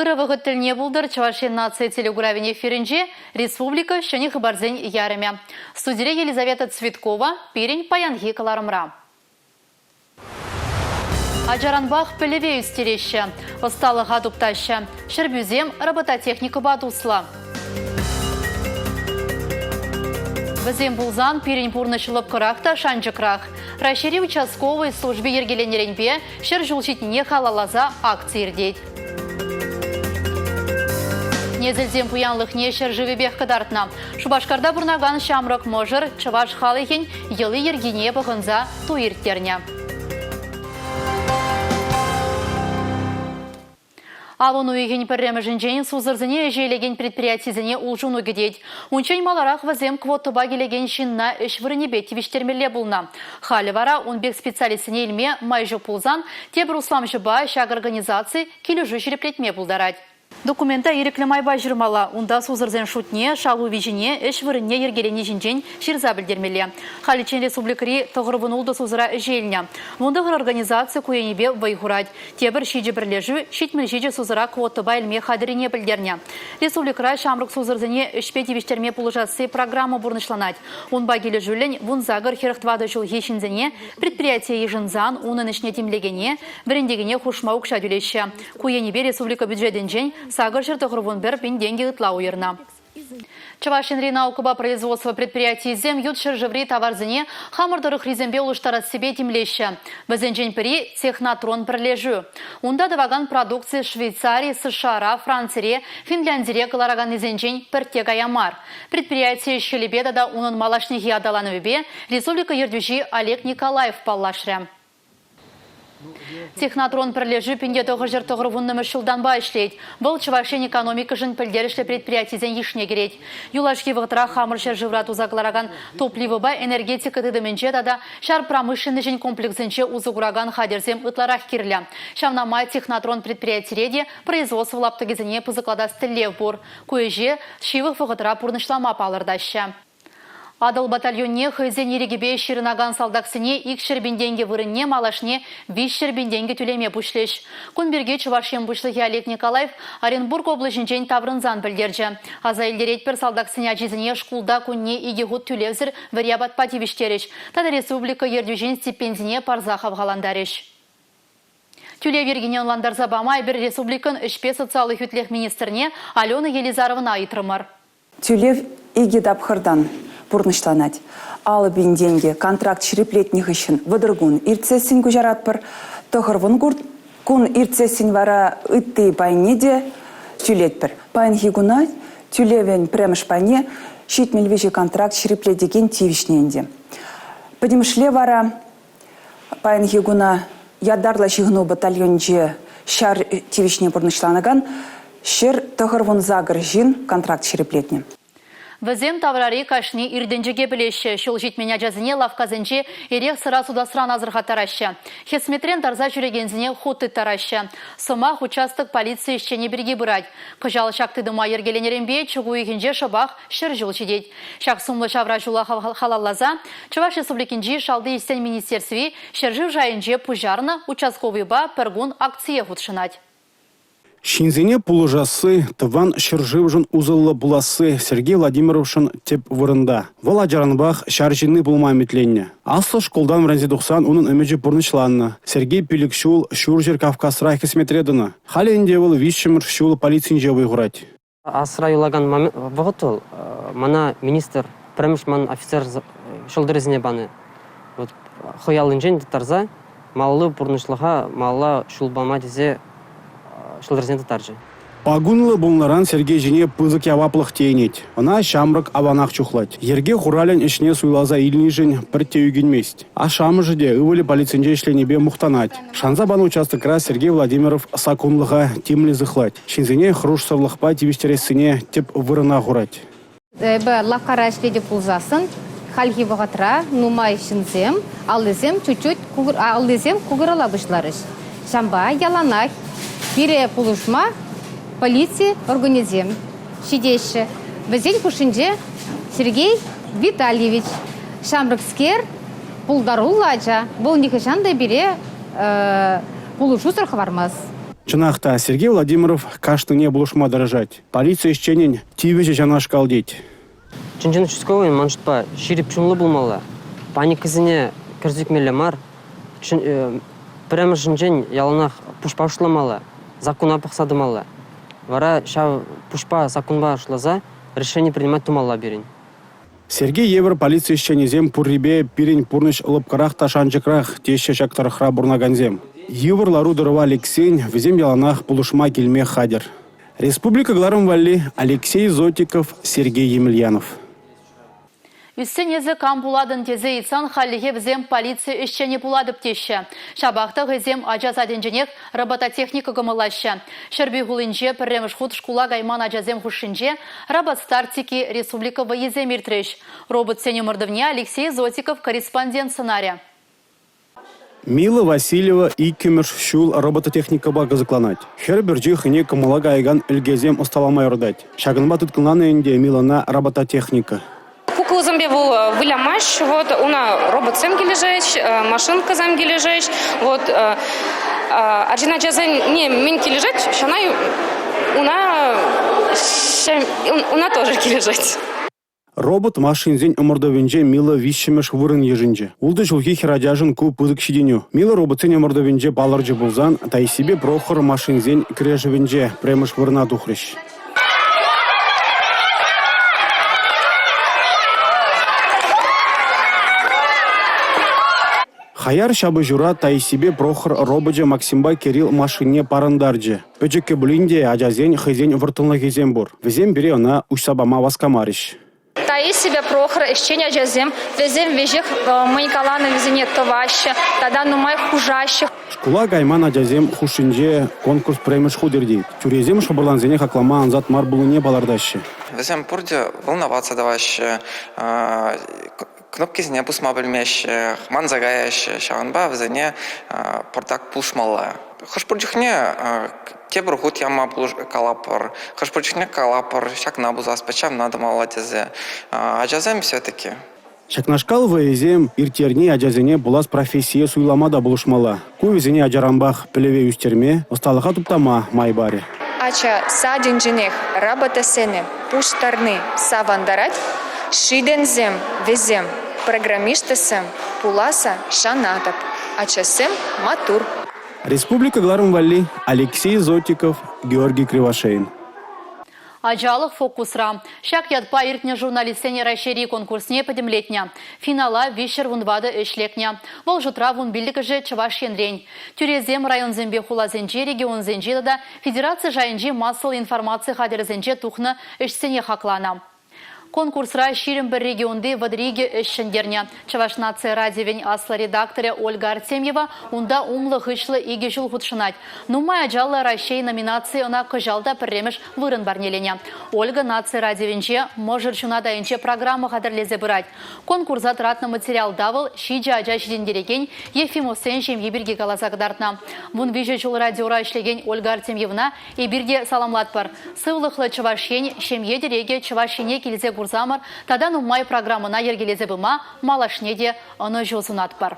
Кырывығы тіліне бұлдыр Чувашия нация телегуравине эфиринже республика шыны хабарзен яреме. Студия Елизавета Цветкова, Пирень Паянги Каларымра. Аджаранбах пілеве үстереші, осталыға дупташы, шырбюзем робототехника бадусла. Бізем бұлзан Пирень пурнышылып қырақта шанжықрақ. Рашири участковой службе ергеленеренбе шыр жылшетіне халалаза акция ердейд. Незілден пуянлық нешір живебех кадартна. Шубашкарда бұрнаган шамрық можыр чываш халыхен елы ергене бұғынза туирттерне. Алын уйген пірремі жінжен сузырзыне әжейлеген предприятизіне ұлжуну гедейд. Унчен маларақ вазем квотыба келеген шинна үш вырынебе тивіштермелі бұлна. Халі вара унбек специалисіне елме майжы пулзан тебір услам жыба шаг организации келюжу жереплетме бұлдарад. Документа ереклемай бажырмала, унда сузырзен шутне, шалу вижіне, үш вырынне ергелене жінжен ширза білдермелі. Халичен республикари тұғырвынулды сузыра желіне. Мұндығыр организация куенебе вайхурад. Тебір шиджі бірлежу, шитміл шиджі сузыра квотыба әлме қадырине білдерне. Республикара шамрық сузырзыне үшпе тивіштерме пулыжасы программа бұрнышланад. Унба келі жүлін, вунзагыр херықтвады жыл ешінзіне, предприятие ежінзан, унын ішне темлегене, біріндегене хушмаук шадюлеші. Куенебе республика бюджетен жен, сагыр жырты ғырвын бір пен деньги ұтла уйырна. Чавашинри наукыба производства предприятий зем ют шыржыври товарзыне хамырдырых ризембе улыштарат себе темлеші. Бізен піри технатрон бірлежу. Унда даваган продукции Швейцарии, США, Франции, Финляндии калараган изенжен піртег аямар. Предприятие шелебедада унын малашнихи адаланывебе республика ердюжи Олег Николаев паллашря. Технатрон бірлежу пенде тоғы жыр тұғырвынны мүшілдан ба ішлейд. Бұл Чувашин экономика жын пілдерішлі предприятизен ешіне керейд. Юлашки вғытыра хамыр шер жыврат узақлараган топливы ба энергетика тыдымынче дада шар промышленный жын комплексінче узығыраган хадерзем ұтларақ керлі. Шавнамай технатрон предприятиреде производство лаптығызыне пызықлада стіллев бұр. Көйже шивық вғытыра пұрнышлама палырдаща. Адыл батальонне хызен ерегебе ширынаган салдақсыне ик шербенденге вырынне малашне 5 шербенденге түлеме бұшлеш. Күнберге Чувашин бұшлығы Олег Николаев Оренбург облачынчен таврынзан білдерді. Аза елдерет бір салдақсыне ажизіне шкулда күнне игегут түлевзір вариабат пативиштереш. Тада республика ердюжен стипендине парзахав ғаландареш. Түлев ергене онландар забамай бір республикан үшпе социалы хүтлех министріне Алена Елизаровна айтырмар. Түлев иги дапхырдан пурнышланать. Алы бин деньги контракт шереплетних ищен выдыргун ирцесин гужаратпыр. Тохырвын кун ирцесин вара ытты байнеде тюлетпір. Пайн хигуна тюлевен премыш пане шитмельвежи контракт шереплетеген тивишненде. Подимшле вара пайн хигуна ядарла шигну батальонже шар тивишне пурнышланаган шер тохырвын загыр жин контракт шереплетне. Візем таврари кашни ирденжеге білеші, шул жетменя жазыне лавказынче ерек сыра судасыран азырға тарашы. Хесметрен тарза жүрегензіне хоты тарашы. Сымақ участок полиция ішчене бірге бұрад. Қыжал шақтыдыма ергеленеренбе чугу егенже шабақ шыр жыл жедейд. Шақ сумлы шавра жула халаллаза, Чуваш республикенжи шалды істен министерсви шыржив жайынже пужарны участковый ба піргун акция худшынать. Шинзене пулыжасы, тыван шыржывжын узылы буласы Сергей Владимировшын теп вырында. Вол Аджаранбах шаржины булмай метленне. Аслы школдан вранзидухсан унын өмеджі пурнышланны. Сергей Пиликшул шуржер Кавказрай хесметредіні. Халенде выл вишчімір шулы полицинже выйғырать. Асра юлаган момент вғытыл. Мана министр, премшман офицер шылдырызіне баны. Хоялынжен тарза, маллы пурнышлыға, малла шулбама дезе Пагунлы бұлнаран Сергей жіне пызык яваплық тейнет. Она шамрық аванақ чухлать. Ерге хурален ішіне суйлаза илні жын піртте үйгенмест. А шамы жыде ывылі полицинже ішленебе мұқтанать. Шанза баны участокра Сергей Владимиров сакунлыға темлі зықлать. Шинзене хруш сырлықпа тивиштересіне теп вырына хурать. Лақара ішледі пулзасын, халги вағатра, нумай шинзем, алызем чуть-чуть алызем кугырала бұшларыш. Шамба яланақ. Бире пулушма полиция организем. Шидеші. Бізен пушинже Сергей Витальевич. Шамрыкскер пулдаруллача. Бұл нехешанда бире пулушу сұрқы бармаз. Чынақта Сергей Владимиров каштыне булышма дырыжать. Полиция ишченен тивеже жанашкал дейт. Чынжын участковый маншытпа ширип чунлы булмалла. Паникызыне кірзікмелі мар. Прямо жынжен яланах пушпа ушламалла. Закон апықсадымалла. Вара шау пушпа законба ушлаза решение принимать тумалла берин. Сергей Евр полиция ишченезем пуррибе пирень пурныш ылыпкарах ташанчыкрах тешче шактарахра бурнаганзем. Евр лару дырыва Алексей везем яланах пулышма кельме хадер. Республика Гларым Валли, Алексей Зотиков, Сергей Емельянов. Үстен езі кампуладын тезе итсан халиге візем полиция ішчені пуладып теші. Шабақты ғызем ажазаденженек робототехника гымылашы. Шерби ғулынже пірреміш худ шкула гайман ажазем хушынже робот-стартики республика вайезем иртреш. Робот сене мордовне Алексей Зотиков, корреспондент сценария. Мила Васильева и Кемеш шул робототехника бага закланать. Херберджи хыне камалага айган эльгезем усталамай родать. Шагынба туткаланы инде Милана робототехника. Кукла зомби был вылямаш, вот уна робот сем лежать, машинка зам лежать, вот один джазен не минки лежать, шана уна тоже лежать. Робот машинзен омордовинже Мила вишемеш вырын ежинже. Улды жылги хирадяжын ку пызык шиденю. Мила роботсен омордовинже баларжы булзан, тай себе прохор машинзен крешевинже премеш вырна тухрыш. Хаяр шабы жура тай себе прохор рободжа Максимба Кирилл машине парандарджи. Пөчекке блинде ажазен хызен выртылны кезен бур. Везем бере она ушсабама васкамариш. Таи себя прохор, ищение джазем, везем вежех маникалана везене товаще, тогда нумай хужащих. Шкула гайман ажазем хушинже конкурс премеш худердейт. Тюрезем шабырланзене хаклама анзат мар булыне балардаще. Везем пурде волноваться даваще. Кнопки зне пусма бельмеще, манзагаще, шаганба везене портак пушмала. Хашпурджихне тебрухут яма калапор, хашпурджихне калапор, шак набуза спечам надо малатезе. Ажазем все-таки. Шакнашкал везем иртерне ажазене булас профессия суйламада булышмала. Кувезене аджарамбах плеве үстерме, осталыха туптама майбаре. Ача садинженех работасене пуштарны савандарать, шидензем везем программистасем пуласа шанатап, ачасем матур. Республика Гларым Валли, Алексей Зотиков, Георгий Кривошеин. Ажалық фокусра. Шак ядпа иртне журналистене райшери конкурсне подемлетня. Финала вишер вунвады эшлекня. Вол жутра вун билдігі же чываш енрень. Тюрезем район зембе хула зенже регион зенже да Федерация жайынже массал информации хадер зенже тухны эшсене хаклана. Конкурсра ширим бір регионды вадриге эшшендерне. Чаваш нация радиовень асла редакторе Ольга Артемьева унда умлы хышлы иге жыл худшынать. Нумай ажалы райшей номинации она кыжалда пірремеш вырын барнелене. Ольга нация радиовенче можыр чунадайынче программа хадерлезе бырать. Конкурс атратны материал давыл шиджа ажа шидендереген Ефимовсен жемге бирге галазагдартна. Вун виже жыл радиора ишлеген Ольга Артемьевна и бирге саламлатпар. Сывлықлы чавашен шемге дереге чавашене келзе замар, тада нумай программына ергелезе бұма, малашнеде оны жозунат бар.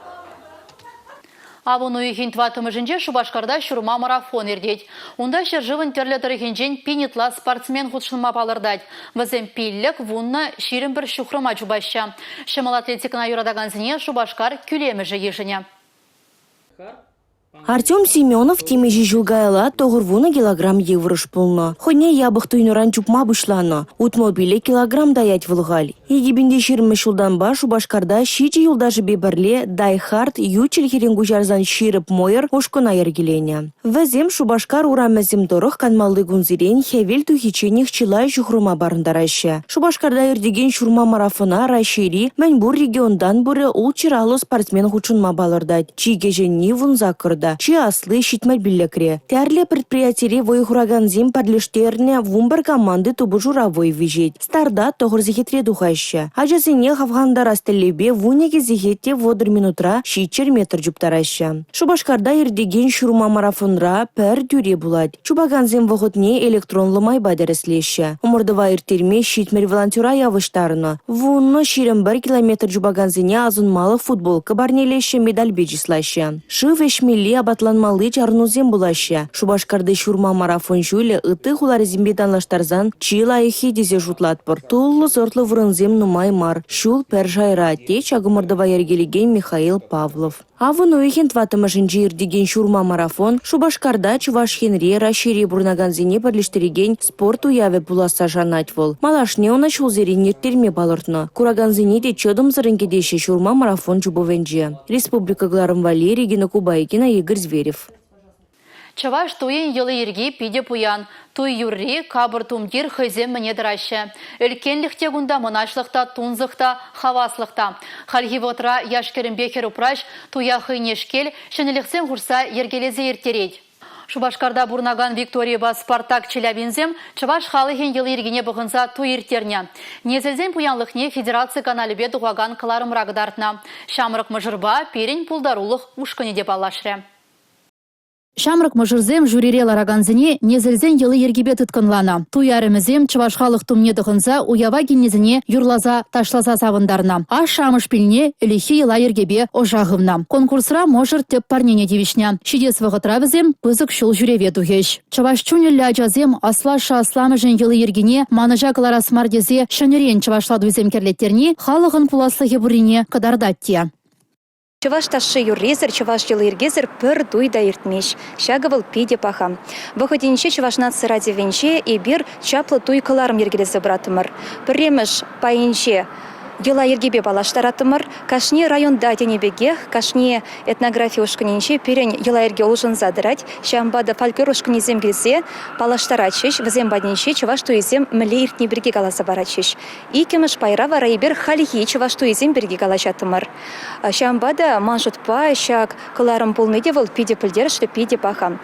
Авону үйхін тватымы жінже Шубашкарда шурма марафон ердет. Онда шержывын терлетері хенжен пинетла спортсмен худшынма балырдать. Візем пиллік вунна ширін бір шухрыма жубаща. Шымал атлетикана юрадаган зіне Шубашкар күлемі жы ешіне. Артем Семенов темежи жылгайла тоғырвуны килограмм еврош пулна. Хоне ябық туйнуран чупма бұшланы. Утмобиле килограмм даять вылғал. Егебінде 20 жылдан ба Шубашкарда шичи юлдажы бебірле дайхард ючел херенгу жарзан ширып мойыр ошкына ергелене. Візем Шубашкар урамезем дорық канмалды гунзирен хевел тухиченех чилай жухрума барындарашы. Шубашкарда ердеген шурма марафона райшери мәнбур региондан бұры ол чиралы спортсмен хучынма балырдать. Чигеженни вун закырда. Чи аслы щитмель биллекре. Тярле предприятие войхураган зим подлиштерне вумбар команды тубу журавой вижет. Старда тоғыр зихетре духаща. Ажасыне хавганда растелебе вунеге зихетте водыр минутра щитчер метр жуптараща. Шубашкарда ердеген шурма марафонра пер дюре булать. Чубаган зим воготне электронлы майба дәреслеща. Умырдыва иртерме щитмель волонтера явыштарына. Вунны 21 километр жубаган зине азын малы футболка барнелеща медаль бежислаща. Шывеш милли абатланмалы чарнузем булаща. Шубашкарды шурма марафон жюле ыты хуларизимбе танлаштарзан чила эхи дезе жутлатпыр. Туллы зортлы врынзем нумай мар. Шул пер жайра те чагымырдыва ергелеген Михаил Павлов. Авын уйхен тватымышынчы ирдеген шурма марафон Шубашкарда Чувашхенре расшири бурнаганзине парлиштереген спорт уяве пуласа жанать вол. Малашне она шулзерин терме балыртны. Кураганзине де чөдым зырынкедеші шурма марафон чубовенже. Республика Гларым Валерий, Гена Кубайкина, Игорь Зверев. Чаваш туйын йылы ерге пиде пуян. Туй юрри кабыр тумдир хызем мне дыраща. Өлкенлікте гунда мұнашлықта, тунзықта, хаваслықта. Хальги вотра яшкерін бекер упраш, туя хыйнешкел, шынылықсен хурса ергелезе ертерейд. Шубашкарда бурнаган Виктория ба Спартак Челябинзем, Чаваш халыхен йылы ергене бұғынса туй ертерня. Незелзен пуянлықне Федерация каналібе дуғаган кыларым рагдартна. Шамрық мұжырба, перен пулдарулық ушкыне деп алашры. Шамрық мұжырзем жюрире лараганзіне незілзен елі ергебе тұткынлана. Туярымызем Чавашхалық тұмне дұғынса уява генезіне юрлаза ташлаза савындарна. А шамыш пілне үліхи ела ергебе ожағывна. Конкурсра можыр теп парнене девишня. Шидес вғытравызем пызык шул жюреве дұғеш. Чаваш чунелі ажазем аслаша асламыжын елі ергене маныжа кыларасмардезе шынерен чавашладуызем керлеттерне халығын пуласлығы бұрине кадардатте. Чуваш ташы юррезер, чуваш жылы ергезер пір дуйда ертмеш. Шагывыл пиде паха. Выходенше чувашнат сыраде венче и бир чаплы туй кыларым ергелезе братымыр. Піремеш пайынче Дела ергебе балаштаратымыр, кашне районда денебеге, кашне этнография ушканинче перен ела ерге олжын задырать, шамбада фольклор ушканизем келсе, балаштарачыш, візем бадинче чуваш туизем міле иртне бірге галаса барачыш. Икемеш пайра вара ебер халихи чуваш туизем бірге галачатымыр. Шамбада маншутпа, шак кыларым пулныде вол пиде пілдер, что пиде пахам.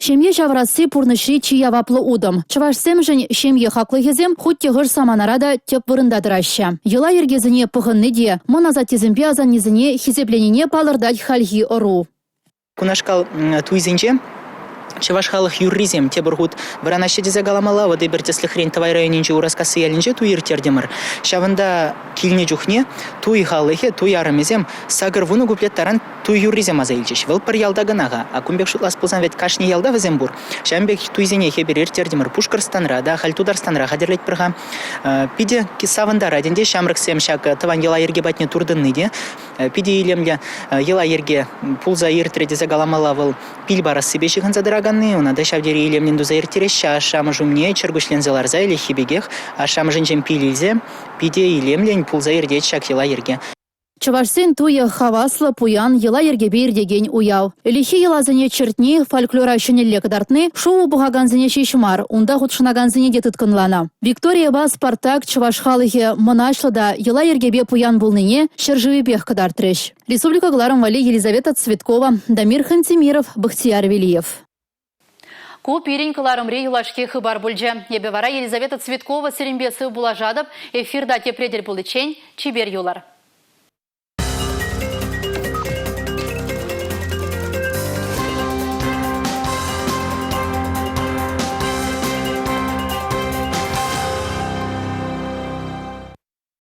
Шемье жаврасы пурнышри чия ваплы удым. Чавашсем жын шемье хаклы хезем хутте ғыр саманарада теп вырында дыраща. Ела ергезіне пығынны де, мұназа тезімпе азанезіне хизепленіне палырдать хальхи ору. Кунашкал туизенче, Чавашхалық юрризем тебіргут варанаще дезе галамала, воды біртеслі хрен тавай районинче ураскасы елінче туир тердемір. Шавында килне жухне, туй халыхе, туй арымезем, сагыр вуны гуплеттаран туй юрризем аза илчеш. Выл пір ялда гынаға, а кумбек шутлас пулсан вет кашне ялда візембур. Шамбек туйзене хеберер тердемір Пушкарстанра, да Хальтударстанра хадерлет пірға. Пиде кисавында раденде шамрыксем шак таван ела ерге батне турдынныде. Пиде илемле ела ерге пулза иртре дезе галамала выл пил барасы бешігін задыраган. Унада шавдери илемнен дуза иртереща, шамы жумне чергушлензеларза или хибегех, а шамы жинчен пилизе, пиде илемлен пулза ирдет шак ела ерге. Чавашсен туя хаваслы пуян ела ергебе ирдеген уяв. Илихи елазыне чертни фольклора шынелле кадартны шоу бұғаганзыне шешімар, унда худшынаганзыне де тұткынлана. Виктория ба Спартак Чавашхалыхе мұнашлыда ела ергебе пуян бұлныне шыржыве бех кадартрыш. Республика Гларым Вали, Елизавета Цветкова, Дамир Хантимиров, Бахтияр Велиев. Ку пирень кыларымре юлашке хыбар бульже. Ебе вара Елизавета Цветкова серембесі булажадып, эфирда тепредер булычень, чибер юлар.